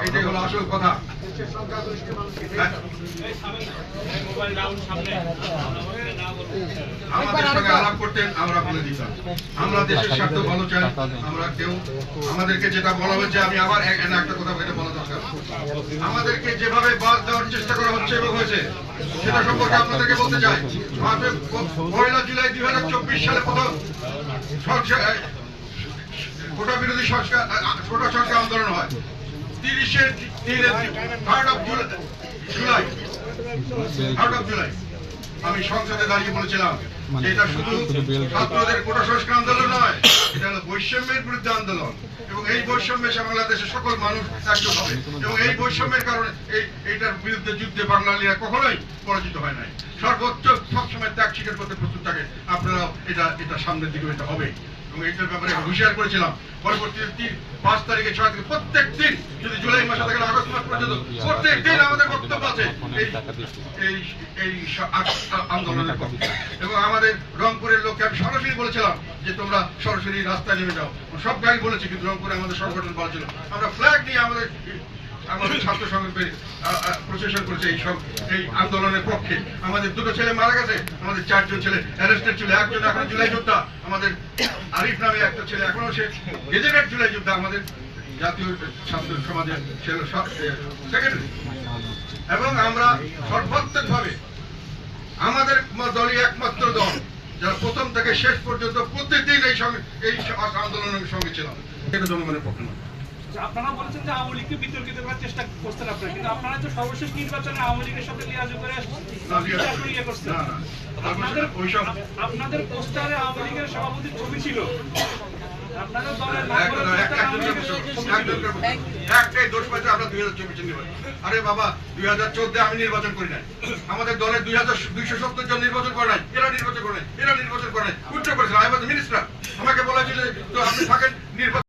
এটাই হলো আসল কথা। আমাদের সঙ্গে আলাপ করতেন, আমরা বলে দিতাম আমরা দেশের স্বার্থ ভালো চাই। আমরা কেউ আমাদেরকে যেটা বলা হয়েছে, আমি আবার একটা কথা এটা বলা দরকার, আমাদেরকে যেভাবে বাদ দেওয়ার চেষ্টা করা হচ্ছে এবং হয়েছে সেটা সম্পর্কে আপনাদেরকে বলতে চাই। 1 জুলাই 2024 সালে প্রথম কোটা বিরোধী কোটা সংস্কার আন্দোলন হয়। 3rd of জুলাই আমি সংসদে দাঁড়িয়ে বলেছিলাম যে এটা শুধু ছাত্রদের কোটা সংস্কার আন্দোলন নয়, এটা হলো বৈষম্যের বিরুদ্ধে আন্দোলন, এবং এই বৈষম্যে বাংলাদেশের সকল মানুষ একজোট হবে, এবং এই বৈষম্যের কারণে এইটার বিরুদ্ধে যুদ্ধে বাঙালিরা কখনোই পরাজিত হয় নাই। সর্বোচ্চ সবসময় ত্যাগ স্বীকার করতে প্রস্তুত থাকে। আপনারা এটা সামনের দিকে এটা হবে, এবং এইটার ব্যাপারে হুঁশিয়ার করেছিলাম। পরবর্তী 5 তারিখে 6 তারিখে প্রত্যেক দিন, যদি জুলাই মাসে থেকে আগস্ট মাস পর্যন্ত প্রত্যেক দিন আমাদের বক্তব্য আছে এই আন্দোলনের পক্ষে। এবং আমাদের রংপুরের লোককে আমি সরাসরি বলেছিলাম যে তোমরা সরাসরি রাস্তায় নেমে যাও। সব গাড়ি বলেছি, কিন্তু রংপুরে আমাদের সংগঠন বলেছিল আমরা ফ্ল্যাগ নিয়ে আমাদের ছাত্র সংগঠনের প্রশাসন করেছে এই আন্দোলনের পক্ষে। আমাদের 2 ছেলে মারা গেছে, আমাদের 4 জন ছেলে অ্যারেস্টেড ছিল। একজন এখন জুলাই যোদ্ধা, আমাদের আরিফ নামে একটা ছেলে, এখনো সে গেজেটেড জুলাই যোদ্ধা, আমাদের জাতীয় ছাত্র সমাজের সেক্রেটারি। এবং আমরা সর্বাত্মকভাবে আমাদের দলই একমাত্র দল যারা প্রথম থেকে শেষ পর্যন্ত প্রতিদিন এই আন্দোলনের সঙ্গে ছিলাম। এটা জনগণের পক্ষে নয়। আপনারা বলেছেন যে আওয়ামী লীগকে বিতর্কিত করার চেষ্টা করছেন আপনারা, কিন্তু আপনারা তো সর্বশেষ নির্বাচনে আওয়ামী লীগের সাথে লিয়াজ করে ইয়ে করছেন। আপনাদের পোস্টারে আওয়ামী লীগের সভাপতির ছবি ছিল। আপনাদের দলের একটাই দোষ পাইছে, আমরা 2024 নির্বাচন। আরে বাবা, 2014 আমি নির্বাচন করি নাই, আমাদের দলের 2270 জন নির্বাচন করে নাই, এরা নির্বাচন করে নাই, এরা নির্বাচন করে নাই, উচ্চ করেছিল। আমি মিনিস্টার, আমাকে বলা হয়েছিল তো আপনি থাকেন নির্বাচন